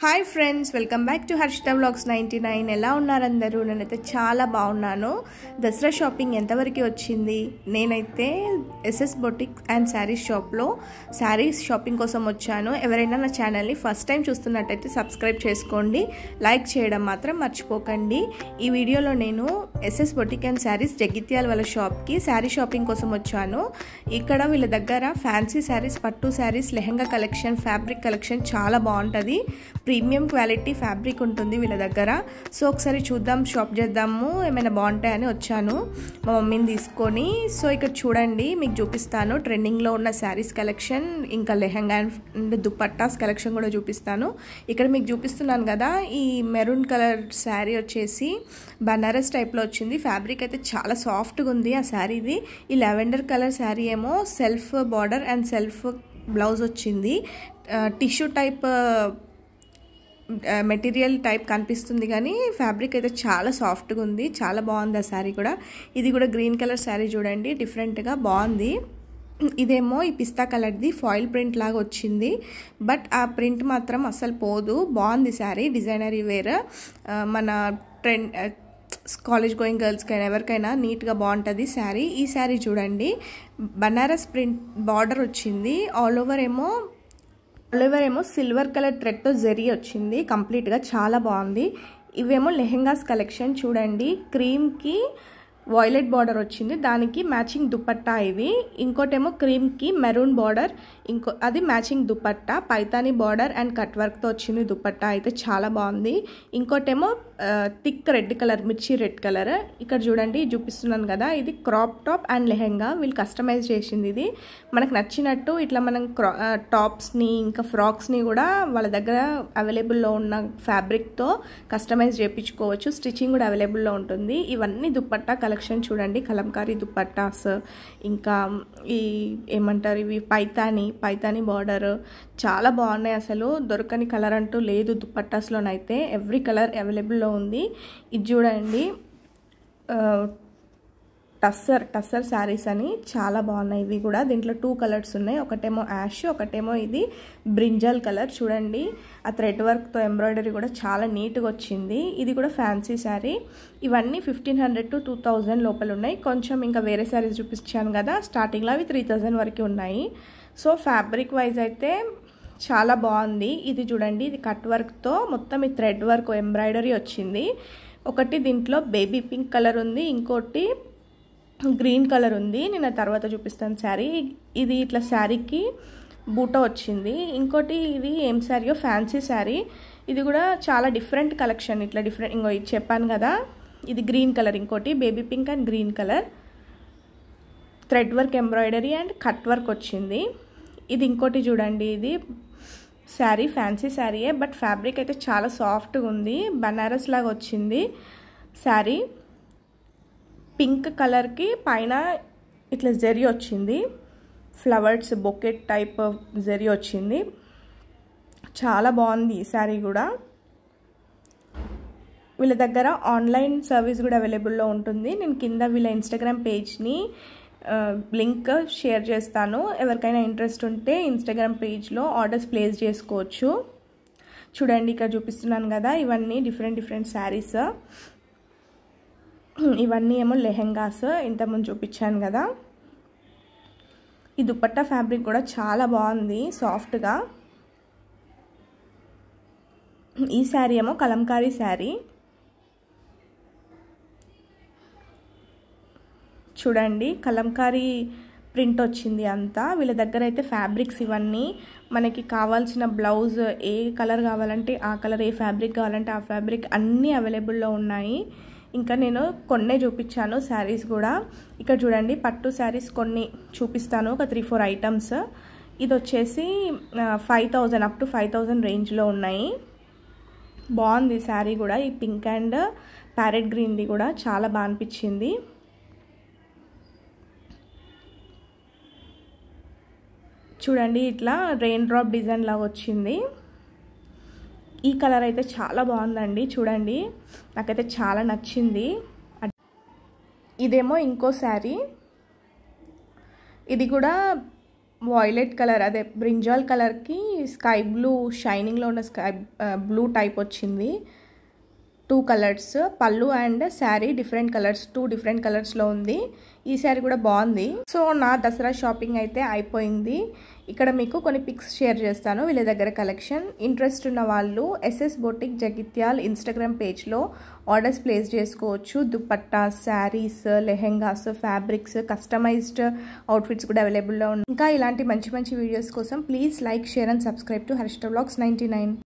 Hi friends, welcome back to Harshitha vlogs 99. ఎలా ఉన్నారు అందరూ? నేనైతే చాలా బాగున్నాను. దసరా షాపింగ్ ఎంతవరకు వచ్చింది? నేనైతే ఎస్ఎస్ బొటిక్ అండ్ శారీస్ షాప్లో శారీస్ షాపింగ్ కోసం వచ్చాను. ఎవరైనా నా ఛానల్ని ఫస్ట్ టైం చూస్తున్నట్టయితే సబ్స్క్రైబ్ చేసుకోండి, లైక్ చేయడం మాత్రం మర్చిపోకండి. ఈ వీడియోలో నేను SS boutique and sarees Jagtial వాళ్ళ షాప్కి శారీ షాపింగ్ కోసం వచ్చాను. ఇక్కడ వీళ్ళ దగ్గర ఫ్యాన్సీ శారీస్, పట్టు saris, lehenga collection, fabric collection చాలా బాగుంటుంది. ప్రీమియం క్వాలిటీ ఫ్యాబ్రిక్ ఉంటుంది వీళ్ళ దగ్గర. సో ఒకసారి చూద్దాం, షాప్ చేద్దాము, ఏమైనా బాగుంటాయని వచ్చాను మా మమ్మీని తీసుకొని. సో ఇక్కడ చూడండి, మీకు చూపిస్తాను ట్రెండింగ్లో ఉన్న శారీస్ కలెక్షన్, ఇంకా లెహంగా అండ్ దుపట్టాస్ కలెక్షన్ కూడా చూపిస్తాను. ఇక్కడ మీకు చూపిస్తున్నాను కదా, ఈ మెరూన్ కలర్ శారీ వచ్చేసి బనారస్ టైప్లో వచ్చింది. ఫ్యాబ్రిక్ అయితే చాలా సాఫ్ట్గా ఉంది ఆ శారీది. ఈ లావెండర్ కలర్ శారీ ఏమో self border and self blouse వచ్చింది. టిష్యూ టైప్ మెటీరియల్ టైప్ కనిపిస్తుంది, కానీ ఫ్యాబ్రిక్ అయితే చాలా సాఫ్ట్గా ఉంది. చాలా బాగుంది ఆ శారీ కూడా. ఇది కూడా గ్రీన్ కలర్ శారీ చూడండి, డిఫరెంట్గా బాగుంది. ఇదేమో ఈ పిస్తా కలర్ది ఫాయిల్ ప్రింట్ లాగా వచ్చింది, బట్ ఆ ప్రింట్ మాత్రం అస్సలు పోదు. బాగుంది శారీ, డిజైనరీ వేర్. మన ట్రెండ్ కాలేజ్ గోయింగ్ గర్ల్స్కైనా ఎవరికైనా నీట్గా బాగుంటుంది శారీ. ఈ శారీ చూడండి, బనారస్ ప్రింట్ బార్డర్ వచ్చింది. ఆల్ ఓవర్ ఏమో సిల్వర్ కలర్ థ్రెడ్తో జరీ వచ్చింది. కంప్లీట్గా చాలా బాగుంది. ఇవేమో లెహెంగాస్ కలెక్షన్ చూడండి. క్రీమ్కి వాయిలెట్ బార్డర్ వచ్చింది, దానికి మ్యాచింగ్ దుపట్టా ఇవి. ఇంకోటేమో క్రీమ్కి మెరూన్ బార్డర్, అది matching dupatta. Paithani border and cut వర్క్తో వచ్చింది దుపట్టా, అయితే చాలా బాగుంది. ఇంకోటేమో థిక్ రెడ్ కలర్, మిర్చి రెడ్ కలర్. ఇక్కడ చూడండి చూపిస్తున్నాను కదా, ఇది క్రాప్ టాప్ అండ్ లెహెంగా వీళ్ళు కస్టమైజ్ చేసింది. ఇది మనకు నచ్చినట్టు ఇట్లా మనం టాప్స్ని ఇంకా ఫ్రాక్స్ని కూడా వాళ్ళ దగ్గర అవైలబుల్లో ఉన్న ఫ్యాబ్రిక్తో కస్టమైజ్ చేయించుకోవచ్చు. స్టిచ్చింగ్ కూడా అవైలబుల్లో ఉంటుంది. ఇవన్నీ దుపట్టా కలెక్షన్ చూడండి, కలంకారీ దుపట్టాస్, ఇంకా ఈ ఏమంటారు ఇవి పైతానీ బార్డర్ చాలా బాగున్నాయి. అసలు దొరకని కలర్ అంటూ లేదు దుపట్టాస్లోనైతే, ఎవ్రీ కలర్ అవైలబుల్లో ఉంది. ఇది చూడండి, టస్సర్ శారీస్ అని చాలా బాగున్నాయి ఇవి కూడా. దీంట్లో 2 కలర్స్ ఉన్నాయి, ఒకటేమో యాష్, ఒకటేమో ఇది బ్రింజల్ కలర్. చూడండి ఆ థ్రెడ్ వర్క్తో ఎంబ్రాయిడరీ కూడా చాలా నీట్గా వచ్చింది. ఇది కూడా ఫ్యాన్సీ శారీ. ఇవన్నీ 1500 to 2000 లోపల ఉన్నాయి. కొంచెం ఇంకా వేరే శారీస్ చూపించాను కదా స్టార్టింగ్లో, అవి 3000 వరకు ఉన్నాయి. సో ఫ్యాబ్రిక్ వైజ్ అయితే చాలా బాగుంది. ఇది చూడండి, ఇది కట్ వర్క్తో మొత్తం ఈ థ్రెడ్ వర్క్ ఎంబ్రాయిడరీ వచ్చింది. ఒకటి దీంట్లో బేబీ పింక్ కలర్ ఉంది, ఇంకోటి గ్రీన్ కలర్ ఉంది. నేను తర్వాత చూపిస్తాను శారీ. ఇది ఇట్లా శారీకి బూటా వచ్చింది. ఇంకోటి ఇది ఏం శారీయో, ఫ్యాన్సీ శారీ. ఇది కూడా చాలా డిఫరెంట్ కలెక్షన్, ఇట్లా డిఫరెంట్. ఇంకో ఇది చెప్పాను కదా, ఇది గ్రీన్ కలర్, ఇంకోటి baby pink and green colour. Thread work embroidery and cut work వచ్చింది. ఇది ఇంకోటి చూడండి, ఇది శారీ ఫ్యాన్సీ శారీయే, బట్ ఫ్యాబ్రిక్ అయితే చాలా సాఫ్ట్గా ఉంది. బనారస్ లాగా వచ్చింది శారీ. పింక్ కలర్కి పైన ఇట్లా జరీ వచ్చింది, ఫ్లవర్స్ బొకెట్ టైప్ జరీ వచ్చింది. చాలా బాగుంది ఈ శారీ కూడా. వీళ్ళ దగ్గర ఆన్లైన్ సర్వీస్ కూడా అవైలబుల్లో ఉంటుంది. నేను కింద వీళ్ళ ఇన్స్టాగ్రామ్ పేజ్ని లింక్ షేర్ చేస్తాను. ఎవరికైనా ఇంట్రెస్ట్ ఉంటే ఇన్స్టాగ్రామ్ పేజ్లో ఆర్డర్స్ ప్లేస్ చేసుకోవచ్చు. చూడండి ఇక్కడ చూపిస్తున్నాను కదా, ఇవన్నీ డిఫరెంట్ శారీస్. ఇవన్నీ ఏమో లెహెంగాస్, ఇంతకుముందు చూపించాను కదా. ఈ దుపట్టా ఫ్యాబ్రిక్ కూడా చాలా బాగుంది, సాఫ్ట్గా. ఈ శారీ ఏమో కలంకారీ శారీ. చూడండి కలంకారీ ప్రింట్ వచ్చింది అంతా. వీళ్ళ దగ్గర అయితే ఫ్యాబ్రిక్స్ ఇవన్నీ మనకి కావాల్సిన బ్లౌజ్ ఏ కలర్ కావాలంటే ఆ కలర్, ఏ ఫ్యాబ్రిక్ కావాలంటే ఆ ఫ్యాబ్రిక్ అన్నీ అవైలబుల్లో ఉన్నాయి. ఇంకా నేను కొన్నే చూపించాను శారీస్ కూడా. ఇక్కడ చూడండి పట్టు శారీస్ కొన్ని చూపిస్తాను, ఒక 3-4 ఐటమ్స్. ఇది వచ్చేసి 5000 అప్ టు 5000 రేంజ్లో ఉన్నాయి. బాగుంది శారీ కూడా. ఈ పింక్ అండ్ ప్యారెట్ గ్రీన్ది కూడా చాలా బాగా అనిపించింది. చూడండి ఇట్లా రెయిన్ డ్రాప్ డిజైన్ లాగా వచ్చింది. ఈ కలర్ అయితే చాలా బాగుందండి, చూడండి నాకైతే చాలా నచ్చింది. ఇదేమో ఇంకో శారీ. ఇది కూడా వాయిలెట్ కలర్ అదే బ్రింజాల్ కలర్కి స్కై బ్లూ షైనింగ్లో ఉన్న బ్లూ టైప్ వచ్చింది. 2 కలర్స్ పళ్ళు and sari different colours 2 different కలర్స్లో ఉంది. ఈ శారీ కూడా బాగుంది. సో నా దసరా షాపింగ్ అయితే అయిపోయింది. ఇక్కడ మీకు కొన్ని పిక్స్ షేర్ చేస్తాను వీళ్ళ దగ్గర కలెక్షన్. ఇంట్రెస్ట్ ఉన్న వాళ్ళు ఎస్ఎస్ బొటిక్ జగిత్యాల్ ఇన్స్టాగ్రామ్ పేజ్లో ఆర్డర్స్ ప్లేస్ చేసుకోవచ్చు. Dupatta, sarees, lehengas, fabrics, customized outfits కూడా అవైలబుల్లో ఉన్నాయి. ఇంకా ఇలాంటి మంచి మంచి వీడియోస్ కోసం please like, share and subscribe to Harshitha vlogs 99.